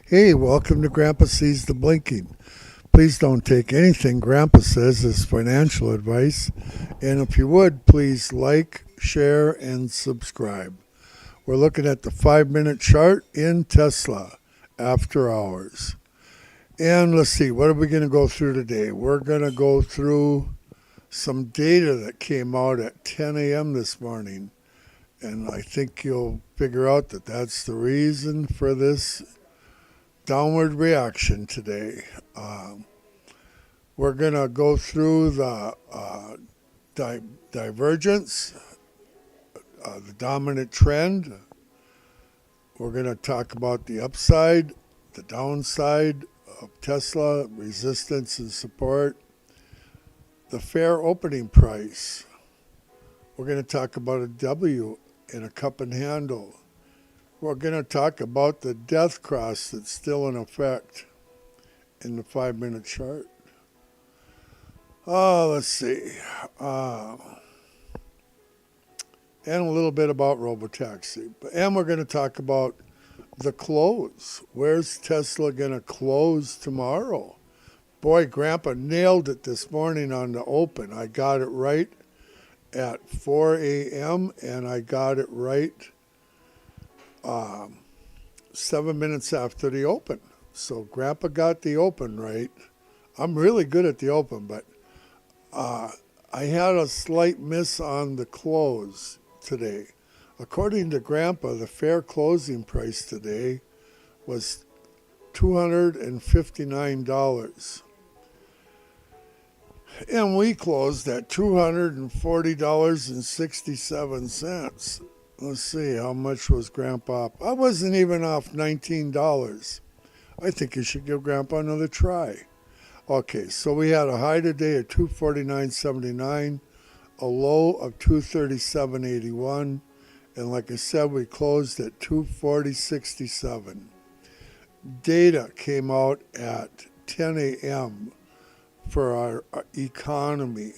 Hey, welcome to Grandpa Sees the Blinking. Please don't take anything Grandpa says as financial advice. And if you would, please like, share, and subscribe. We're looking at the 5-minute chart in Tesla after hours. And let's see, what are we going to go through today? We're going to go through some data that came out at 10 a.m. this morning. And I think you'll figure out that that's the reason for this downward reaction today. We're going to go through the divergence, the dominant trend. We're going to talk about the upside, the downside of Tesla, resistance and support, the fair opening price. We're going to talk about a W in a cup and handle. We're going to talk about the death cross that's still in effect in the 5-minute chart. Let's see. And a little bit about Robotaxi. And we're going to talk about the close. Where's Tesla going to close tomorrow? Boy, Grandpa nailed it this morning on the open. I got it right at 4 a.m. and I got it right 7 minutes after the open. So Grandpa got the open right. I'm really good at the open, but I had a slight miss on the close today. According to Grandpa, the fair closing price today was $259. And we closed at $240.67. Let's see, how much was Grandpa up? I wasn't even off $19. I think you should give Grandpa another try. Okay, so we had a high today of $249.79, a low of $237.81, and like I said, we closed at $240.67. Data came out at 10 a.m. for our economy,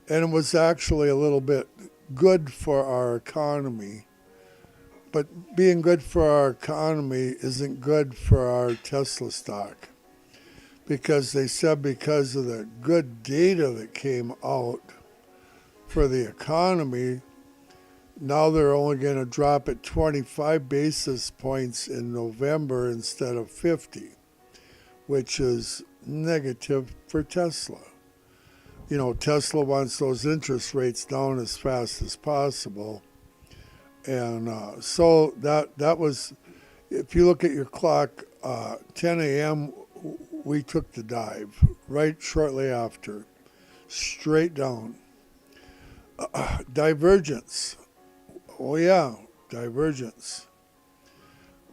and it was actually a little bit good for our economy, but being good for our economy isn't good for our Tesla stock, because they said because of the good data that came out for the economy, now they're only going to drop it 25 basis points in November instead of 50, which is negative for Tesla. You know, Tesla wants those interest rates down as fast as possible. And so that was, if you look at your clock, 10 a.m., we took the dive right shortly after, straight down. Divergence. Oh, yeah, divergence.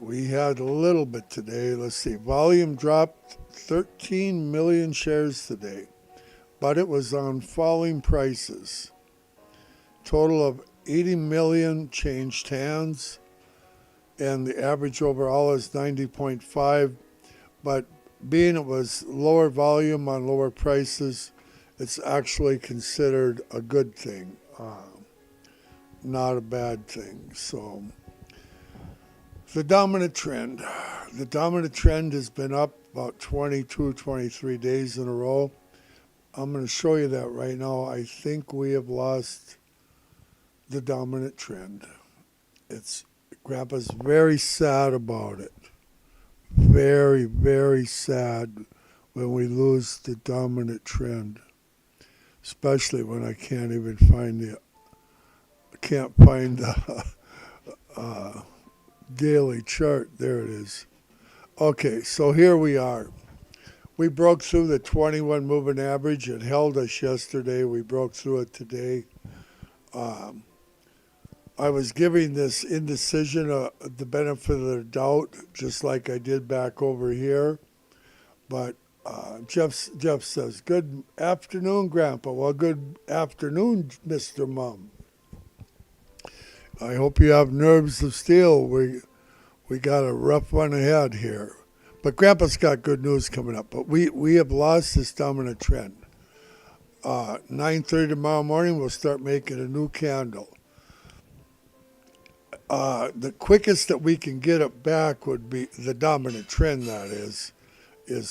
We had a little bit today. Let's see. Volume dropped 13 million shares today, but it was on falling prices. Total of 80 million changed hands, and the average overall is 90.5. But being it was lower volume on lower prices, it's actually considered a good thing, not a bad thing. So the dominant trend has been up about 22, 23 days in a row. I'm going to show you that right now. I think we have lost the dominant trend. Grandpa's very sad about it. Very, very sad when we lose the dominant trend, especially when I can't find the daily chart. There it is. Okay, so here we are. We broke through the 21 moving average. It held us yesterday. We broke through it today. I was giving this indecision the benefit of the doubt, just like I did back over here. But Jeff says, "Good afternoon, Grandpa." Well, good afternoon, Mr. Mom. I hope you have nerves of steel. We got a rough one ahead here. But Grandpa's got good news coming up. But we have lost this dominant trend. 9:30 tomorrow morning, we'll start making a new candle. The quickest that we can get it back would be the dominant trend, that is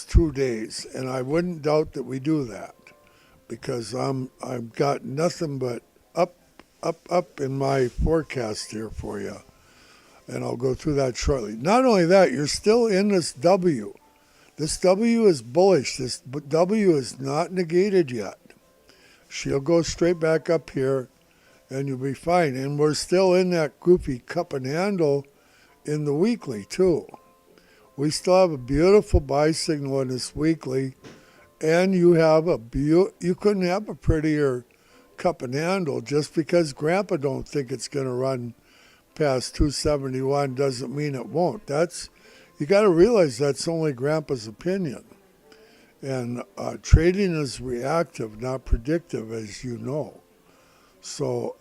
2 days. And I wouldn't doubt that we do that because I've got nothing but up, up in my forecast here for you. And I'll go through that shortly. Not only that, you're still in this W. This W is bullish. This W is not negated yet. She'll go straight back up here, and you'll be fine. And we're still in that goofy cup and handle in the weekly, too. We still have a beautiful buy signal in this weekly, and you have you couldn't have a prettier cup and handle. Just because Grandpa don't think it's going to run past 271 doesn't mean it won't. You got to realize that's only Grandpa's opinion. And trading is reactive, not predictive, as you know. So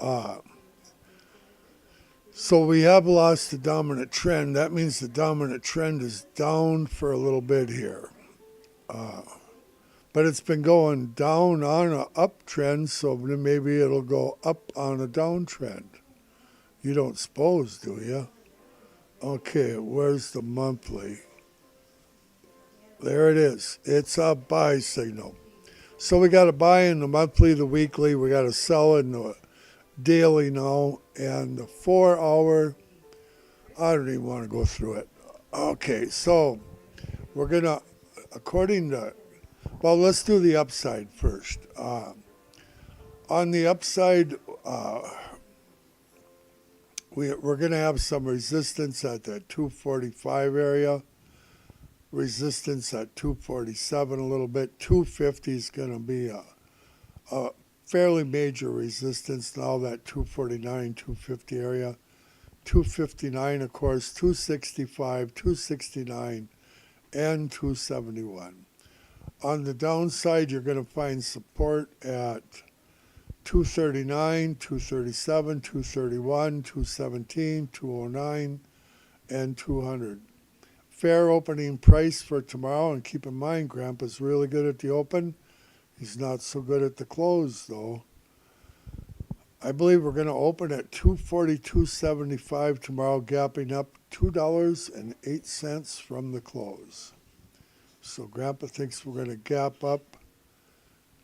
we have lost the dominant trend. That means the dominant trend is down for a little bit here. But it's been going down on an uptrend, so maybe it'll go up on a downtrend. You don't suppose, do you? Okay, where's the monthly? There it is. It's a buy signal. So we got to buy in the monthly, the weekly. We got to sell in the daily now. And the 4 hour, I don't even want to go through it. Okay, so we're going to, let's do the upside first. On the upside, we're going to have some resistance at the 245 area, resistance at 247 a little bit. 250 is going to be a fairly major resistance now, that 249, 250 area. 259, of course, 265, 269, and 271. On the downside, you're going to find support at 239, 237, 231, 217, 209, and 200. Fair opening price for tomorrow, and keep in mind, Grandpa's really good at the open. He's not so good at the close, though. I believe we're going to open at 242.75 tomorrow, gapping up $2.08 from the close. So Grandpa thinks we're going to gap up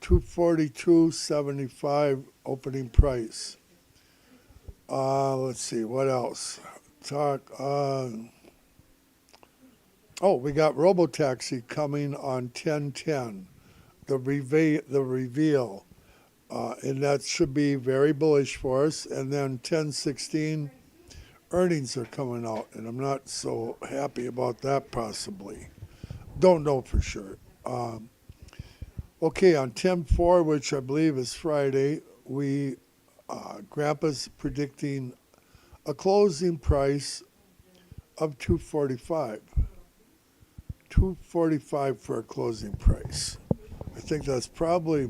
242.75 opening price. Let's see, what else? We got Robotaxi coming on 10/10, the reveal. And that should be very bullish for us. And then 10/16, earnings are coming out, and I'm not so happy about that possibly. Don't know for sure. Okay, on 10/4, which I believe is Friday, Grandpa's predicting a closing price of 245. 245 for a closing price. I think that's probably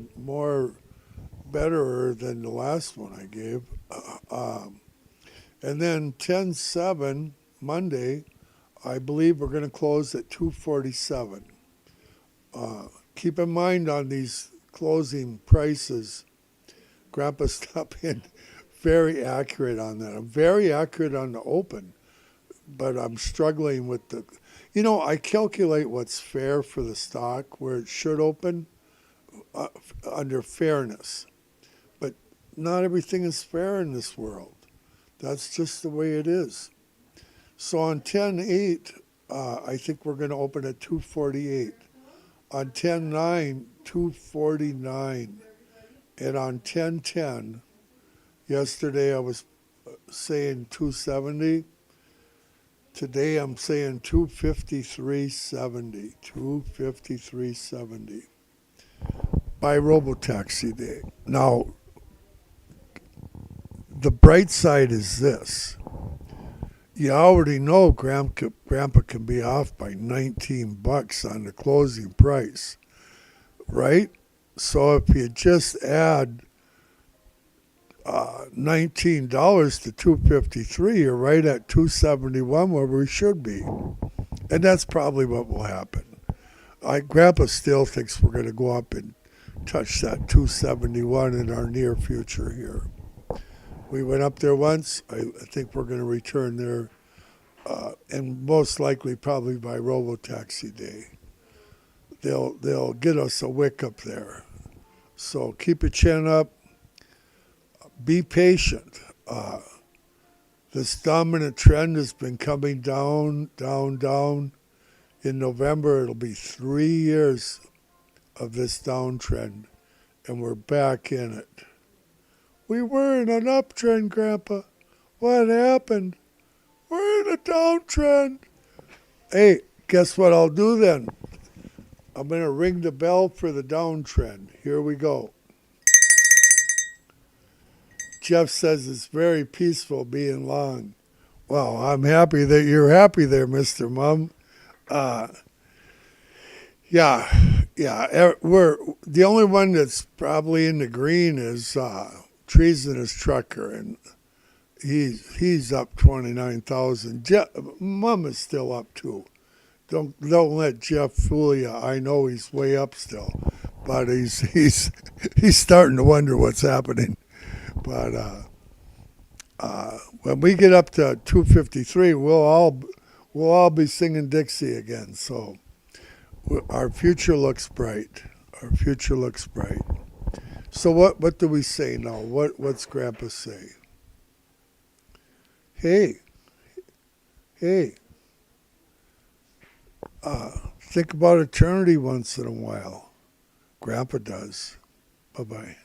better than the last one I gave. And then 10/7, Monday, I believe we're going to close at 247. Keep in mind on these closing prices, Grandpa's not being very accurate on that. I'm very accurate on the open, but I'm struggling with I calculate what's fair for the stock, where it should open under fairness. But not everything is fair in this world. That's just the way it is. So on 10/8, I think we're going to open at 248. On 10/9, 249. And on 10/10, yesterday I was saying 270. Today I'm saying 253.70. 253.70. By Robotaxi Day. Now, the bright side is this. You already know Grandpa can be off by $19 on the closing price, right? So if you just add $19 to 253, you're right at 271 where we should be. And that's probably what will happen. Grandpa still thinks we're going to go up and touch that 271 in our near future here. We went up there once. I think we're going to return there, and most likely probably by Robotaxi Day. They'll get us a WICK up there. So keep your chin up. Be patient. This dominant trend has been coming down, down, down. In November, it'll be 3 years of this downtrend, and we're back in it. We were in an uptrend, Grandpa. What happened? We're in a downtrend. Hey, guess what I'll do then? I'm going to ring the bell for the downtrend. Here we go. Jeff says it's very peaceful being long. Well, I'm happy that you're happy there, Mr. Mum. Yeah. We're the only one that's probably in the green is Trees in his trucker, and he's up 29,000. Mum is still up too. Don't let Jeff fool you. I know he's way up still, but he's starting to wonder what's happening. But when we get up to 253, we'll all be singing Dixie again. So our future looks bright. Our future looks bright. So what do we say now? What's Grandpa say? Hey. Think about eternity once in a while. Grandpa does. Bye-bye.